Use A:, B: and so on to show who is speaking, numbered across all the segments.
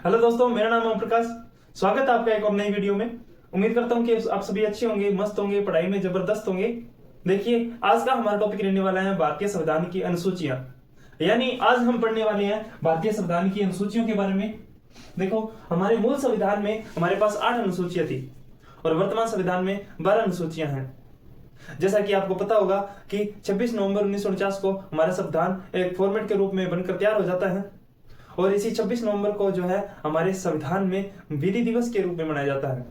A: Hello दोस्तों, मेरा नाम ओम प्रकाश। स्वागत है आपका एक और नई वीडियो में। उम्मीद करता हूँ कि आप सभी अच्छे होंगे, मस्त होंगे, पढ़ाई में जबरदस्त होंगे। देखिए, आज का हमारा टॉपिक रहने वाला है भारतीय संविधान की अनुसूचियां। यानी आज हम पढ़ने वाले हैं भारतीय संविधान की अनुसूचियों के बारे में। देखो, हमारे मूल संविधान में हमारे पास 8 अनुसूचियां थी और वर्तमान संविधान में 12 अनुसूचियां हैं। जैसा कि आपको पता होगा कि 26 नवंबर 1949 को हमारा संविधान एक फॉर्मेट के रूप में बनकर तैयार हो जाता है और इसी 26 नवंबर को जो है हमारे संविधान में विधि दिवस के रूप में मनाया जाता है।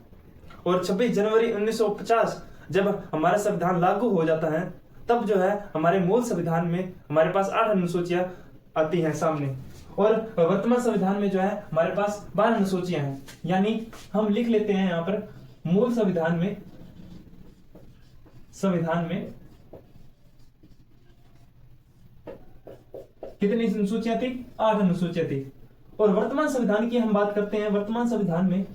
A: और 26 जनवरी 1950 जब हमारा संविधान लागू हो जाता है, तब जो है हमारे मूल संविधान में हमारे पास 8 अनुसूचियां आती हैं सामने। और वर्तमान संविधान में जो है हमारे पास 12 अनुसूचियां हैं। यानी हम लिख लेते हैं यहाँ पर मूल संविधान में कितनी अनुसूचियां थी? 8 अनुसूचियां थी। और वर्तमान संविधान की हम बात करते हैं। वर्तमान संविधान में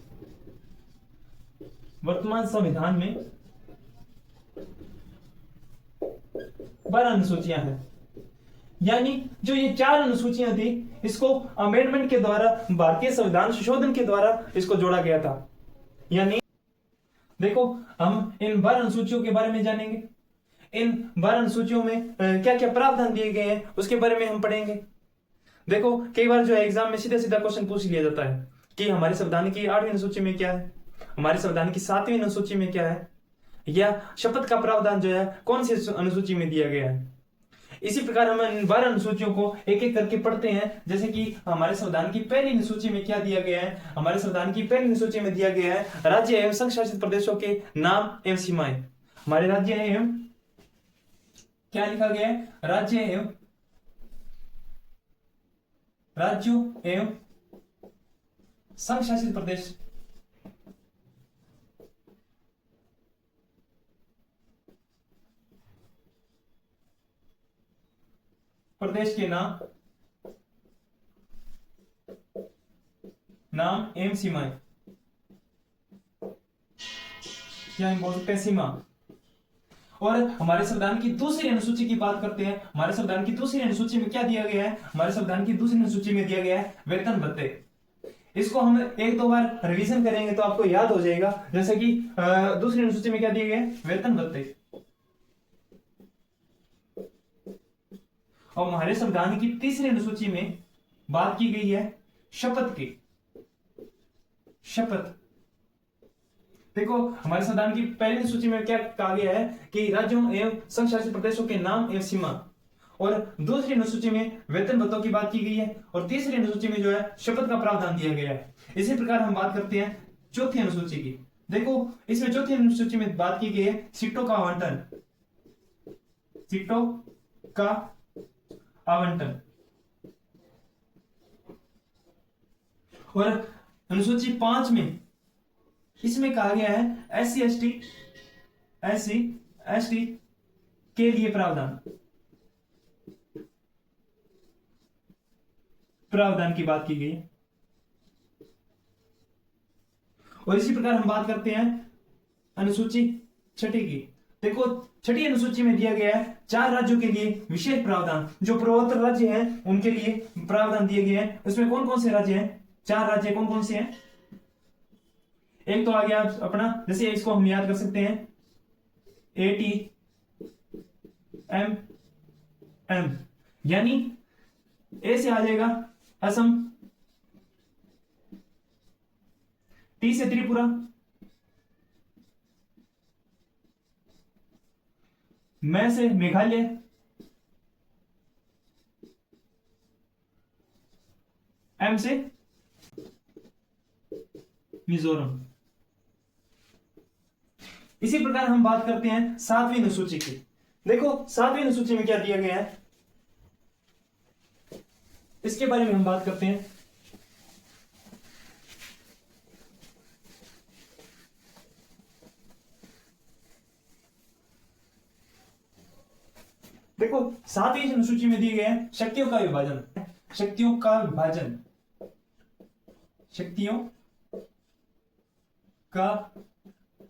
A: 12 अनुसूचियां हैं। यानी जो ये 4 अनुसूचियां थी, इसको अमेंडमेंट के द्वारा, भारतीय संविधान संशोधन के द्वारा इसको जोड़ा गया था। यानी देखो, हम इन 12 अनुसूचियों के बारे में जानेंगे। इन 12 अनुसूचियों में क्या क्या प्रावधान दिए गए हैं उसके बारे में हम पढ़ेंगे। देखो, कई बार जो है एग्जाम में सीधा सीधा क्वेश्चन पूछ लिया जाता है कि हमारे संविधान की 8वीं अनुसूची में क्या है, हमारे संविधान की 7वीं अनुसूची में क्या है, या शपथ का प्रावधान जो है कौन सी अनुसूची में दिया गया है। इसी प्रकार हम इन 12 अनुसूचियों को एक एक करके पढ़ते हैं। जैसे कि हमारे संविधान की पहली अनुसूची में क्या दिया गया है। हमारे संविधान की पहली अनुसूची में दिया गया है राज्य एवं संघ शासित प्रदेशों के नाम एवं सीमाएं। हमारे राज्य एवं क्या लिखा गया है? राज्यों एवं संघ शासित प्रदेश के नाम एवं सीमाएं, क्या बोल सकते हैं? सीमा। और हमारे संविधान की दूसरी अनुसूची की बात करते हैं। हमारे संविधान की दूसरी अनुसूची में क्या दिया गया है? हमारे संविधान की दूसरी अनुसूची में दिया गया है वेतन भत्ते। इसको हम एक दो बार रिवीजन करेंगे तो आपको याद हो जाएगा। जैसे कि दूसरी अनुसूची में क्या दिए गए? वेतन भत्ते। और हमारे संविधान की तीसरी अनुसूची में बात की गई है शपथ की। शपथ। देखो, हमारे संविधान की पहली अनुसूची में क्या कहा गया है कि राज्यों एवं संघ शासित प्रदेशों के नाम एवं सीमा। और दूसरी अनुसूची में वेतन भत्तों की बात की गई है और तीसरी अनुसूची में जो है शपथ का प्रावधान दिया गया है। इसी प्रकार हम बात करते हैं चौथी अनुसूची की। देखो, इसमें चौथी अनुसूची में बात की गई है सीटों का आवंटन। सीटों का आवंटन। और अनुसूची 5 में इसमें कहा गया है एससी एसटी के लिए प्रावधान की बात की गई है। और इसी प्रकार हम बात करते हैं अनुसूची 6 की। देखो, 6ठी अनुसूची में दिया गया है 4 राज्यों के लिए विशेष प्रावधान। जो पूर्वोत्तर राज्य हैं उनके लिए प्रावधान दिए गए हैं। उसमें कौन कौन से राज्य हैं? 4 राज्य कौन कौन से हैं? एक तो आ गया अपना, जैसे इसको हम याद कर सकते हैं एटी एम, यानी ए से आ जाएगा असम, टी से त्रिपुरा, मैं से मेघालय, एम से मिजोरम। इसी प्रकार हम बात करते हैं 7वीं अनुसूची की। देखो, 7वीं अनुसूची में क्या दिया गया है इसके बारे में हम बात करते हैं। देखो, 7वीं अनुसूची में दिए गए हैं शक्तियों का विभाजन। शक्तियों का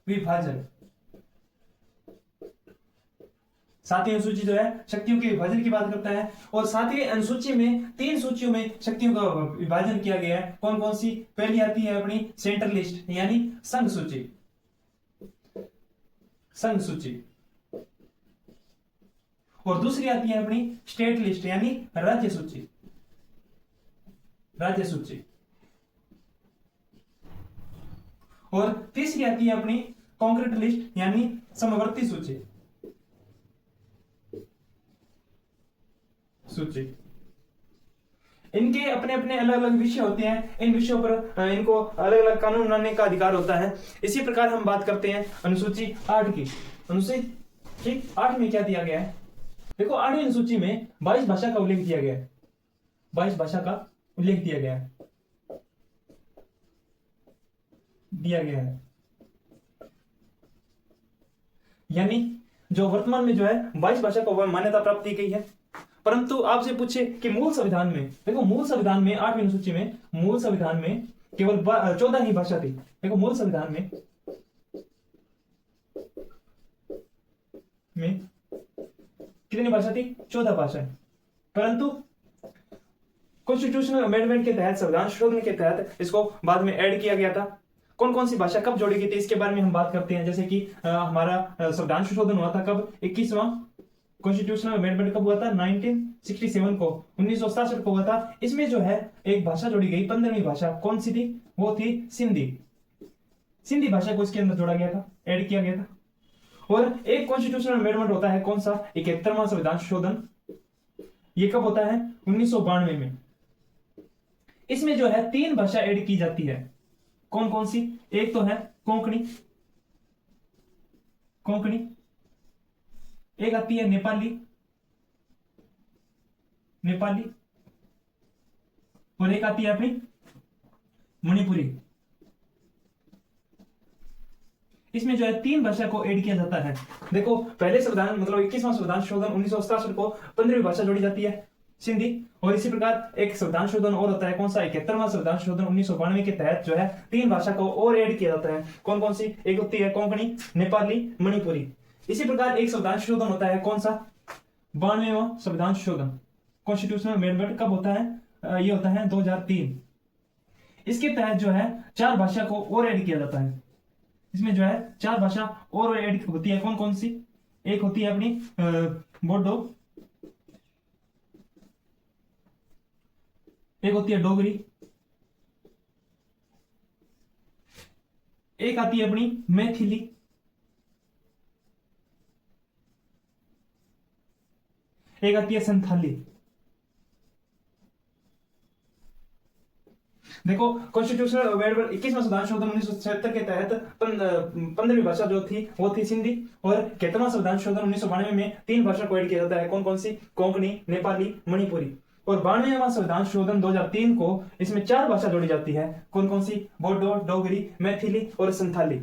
A: विभाजन सातवीं अनुसूची जो है शक्तियों के विभाजन की बात करता है। और सातवीं अनुसूची में 3 सूचियों में शक्तियों का विभाजन किया गया है। कौन कौन सी? पहली आती है अपनी सेंट्रल लिस्ट यानी संघ सूची, संघ सूची। और दूसरी आती है अपनी स्टेट लिस्ट यानी राज्य सूची, राज्य सूची। और तीसरी आती है अपनी कॉन्क्रीट लिस्ट यानी समवर्ती सूची, सूची। इनके अपने अपने अलग अलग विषय होते हैं, इन विषयों पर इनको अलग अलग कानून बनाने का अधिकार होता है। इसी प्रकार हम बात करते हैं अनुसूची 8 की। अनुसूची 8 में क्या दिया गया है? देखो 8वीं अनुसूची में 22 भाषा का उल्लेख दिया गया है, 22 भाषा का उल्लेख दिया गया है, दिया गया है। यानी जो वर्तमान में जो है 22 भाषा को मान्यता प्राप्त की गई है। परंतु आपसे पूछे कि मूल संविधान में, देखो मूल संविधान में 8वीं अनुसूची में, मूल संविधान में केवल 14 ही भाषा थी। देखो मूल संविधान में कितनी भाषा थी? 14 भाषा। परंतु कॉन्स्टिट्यूशनल अमेंडमेंट के तहत, संविधान संशोधन के तहत इसको बाद में ऐड किया गया था। कौन कौन सी भाषा कब जोड़ी गई थी इसके बारे में हम बात करते हैं। जैसे कि हमारा संविधान संशोधन हुआ था कब? 21वां कॉन्स्टिट्यूशनल अमेंडमेंट कब हुआ था? 1967 को, 1967 को हुआ था। इसमें जो है एक भाषा जोड़ी गई, 15वीं भाषा। कौन सी थी? वो थी सिंधी। सिंधी भाषा को इसके अंदर जोड़ा गया था, ऐड किया गया था। और एक कॉन्स्टिट्यूशनल अमेंडमेंट होता है, कौन सा? 71वां संविधान संशोधन। ये कब होता है? 1992 में। इसमें जो है 3 भाषा ऐड की जाती है। कौन कौन सी? एक तो है कोंकणी, कोंकणी। एक आती है नेपाली, नेपाली। और एक आती है अपनी मणिपुरी। इसमें जो है 3 भाषा को ऐड किया जाता है। देखो पहले संविधान मतलब 21वां संविधान संशोधन 1967 को 15वीं भाषा जोड़ी जाती है, सिंधी। और इसी प्रकार एक संविधान संशोधन और होता है, कौन सा? 71वां संविधान संशोधन 1992 के तहत जो है 3 भाषा को और ऐड किया जाता है। कौन कौन सी? एक होती है कोंकणी, नेपाली, मणिपुरी। इसी प्रकार एक संविधान संशोधन होता है, कौन सा? 92वां संविधान संशोधन। कॉन्स्टिट्यूशनल अमेंडमेंट कब होता है? ये होता है 2003। इसके तहत जो है 4 भाषा को और ऐड किया जाता है। इसमें जो है 4 भाषा और ऐड होती है। कौन कौन सी? एक होती है अपनी बोडो, एक होती है डोगरी, एक आती है अपनी मैथिली, एक आती है संथाली। देखो कॉन्स्टिट्यूशनल अमेंडमेंट 21वां संविधान संशोधन 1976 के तहत 15वीं भाषा जो थी वो थी सिंधी। और 71वां संविधान संशोधन 1992 में 3 भाषा को ऐड किया जाता है। कौन कौन सी? कोंकणी, नेपाली, मणिपुरी। और 92वां संविधान संशोधन 2003 को इसमें 4 भाषा जोड़ी जाती है। कौन कौन सी? बोडो, डोगरी, मैथिली और संथाली।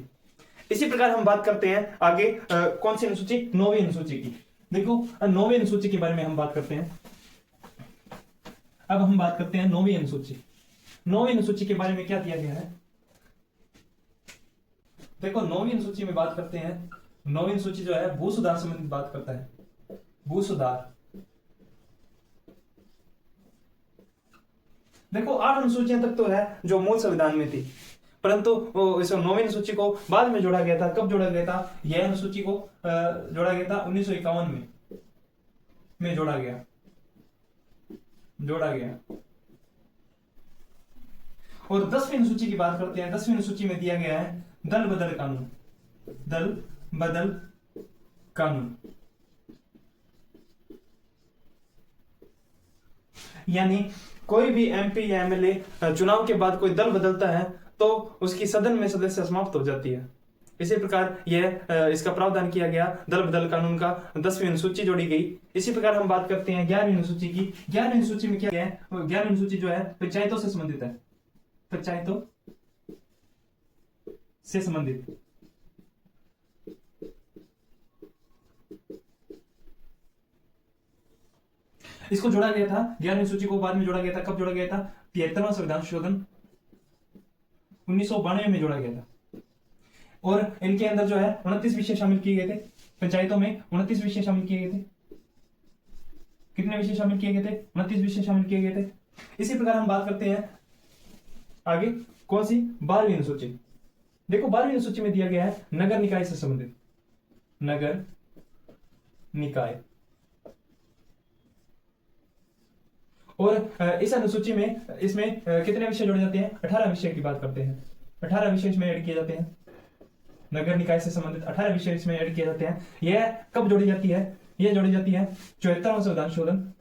A: इसी प्रकार हम बात करते हैं आगे कौन सी अनुसूची? 9वीं अनुसूची की। देखो 9वीं अनुसूची के बारे में हम बात करते हैं। अब हम बात करते हैं 9वीं अनुसूची। 9वीं अनुसूची के बारे में क्या दिया गया है? देखो 9वीं अनुसूची में बात करते हैं। 9वीं अनुसूची जो है भू सुधार संबंधित बात करता है, भू सुधार। देखो 8 अनुसूचियां तक तो है जो मूल संविधान में थी, परंतु इस 9वीं अनुसूची को बाद में जोड़ा गया था। कब जोड़ा गया था? यह अनुसूची को जोड़ा गया था 1951 में जोड़ा गया, जोड़ा गया। और 10वीं अनुसूची की बात करते हैं। 10वीं अनुसूची में दिया गया है दल बदल कानून, दल बदल कानून। यानी कोई भी एमपी या एमएलए चुनाव के बाद कोई दल बदलता है तो उसकी सदन में सदस्य समाप्त हो जाती है। इसी प्रकार यह इसका प्रावधान किया गया दल बदल कानून का। 10वीं अनुसूची जोड़ी गई। इसी प्रकार हम बात करते हैं 11वीं अनुसूची की। 11वीं अनुसूची में क्या है? 11वीं अनुसूची जो है पंचायतों से संबंधित है, पंचायतों से संबंधित। इसको जोड़ा गया था 11वीं सूची को बाद में जोड़ा गया था। कब जोड़ा गया था? 73वां संविधान संशोधन 1992 में जोड़ा गया था। और इनके अंदर जो है 29 विषय शामिल किए गए थे। पंचायतों में 29 विषय शामिल किए गए थे। कितने विषय शामिल किए गए थे? 29 विषय शामिल किए गए थे। इसी प्रकार हम बात करते हैं आगे, कौन सी? 12वीं अनुसूची। देखो 12वीं अनुसूची में दिया गया है नगर निकाय से संबंधित, नगर निकाय। और इस अनुसूची में इसमें कितने विषय जोड़े जाते हैं? 18 विषय की बात करते हैं। 18 विषय इसमें ऐड किए जाते हैं। नगर निकाय से संबंधित 18 विषय इसमें ऐड किए जाते हैं। यह कब जोड़ी जाती है? यह जोड़ी जाती है 74वां संविधान शोधन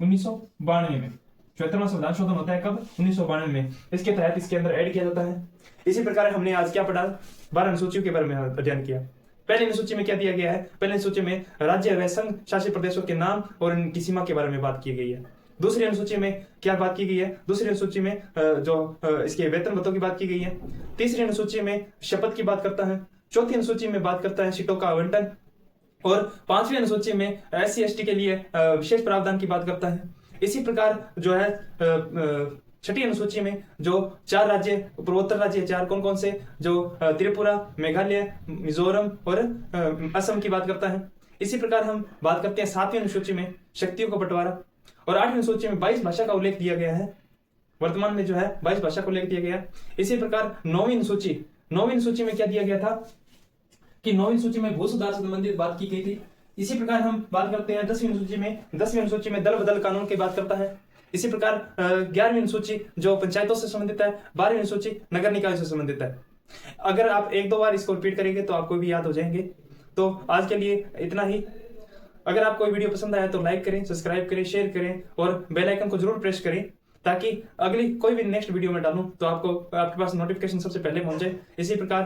A: 1992 में। 74वां संविधान शोधन होता है कब? 1992 में। इसके तहत इसके अंदर ऐड किया जाता है। इसी प्रकार हमने आज क्या पढ़ा? 12 अनुसूचियों के बारे में अध्ययन किया। पहली अनुसूची में क्या दिया गया है? पहली अनुसूची में राज्य व संघ शासित प्रदेशों के नाम और इनकी सीमा के बारे में बात की गई है। दूसरी अनुसूची में क्या बात की गई है? दूसरी अनुसूची में जो इसके वेतन भत्तों की बात की गई है। तीसरी अनुसूची में शपथ की बात करता है। चौथी अनुसूची में बात करता है सीटों का आवंटन। और 5वीं अनुसूची में SC/ST के लिए विशेष प्रावधान की बात करता है। इसी प्रकार जो है 6ठी अनुसूची में जो 4 राज्य, पूर्वोत्तर राज्य 4 कौन कौन से? जो त्रिपुरा, मेघालय, मिजोरम और असम की बात करता है। इसी प्रकार हम बात करते हैं 7वीं अनुसूची में शक्तियों का बंटवारा। और 8वीं अनुसूची में 22 भाषा का उल्लेख दिया गया है। वर्तमान में जो है 22 भाषा का उल्लेख दिया गया है। इसी प्रकार 9वीं अनुसूची में क्या दिया गया था कि 9वीं सूची में भू सुधार से संबंधित बात की गई थी। इसी प्रकार हम बात करते हैं 10वीं अनुसूची में दल बदल कानून की बात करता है। इसी प्रकार 11वीं अनुसूची जो पंचायतों से संबंधित है। 12वीं अनुसूची नगर निकाय से संबंधित है। अगर आप 1-2 बार इसको रिपीट करेंगे तो आपको भी याद हो जाएंगे। तो आज के लिए इतना ही। अगर आपको वीडियो पसंद आया तो लाइक करें, सब्सक्राइब करें, शेयर करें और बेल आइकन को जरूर प्रेस करें ताकि अगली कोई भी नेक्स्ट वीडियो में डालूं तो आपको आपके पास नोटिफिकेशन सबसे पहले पहुंचे। इसी प्रकार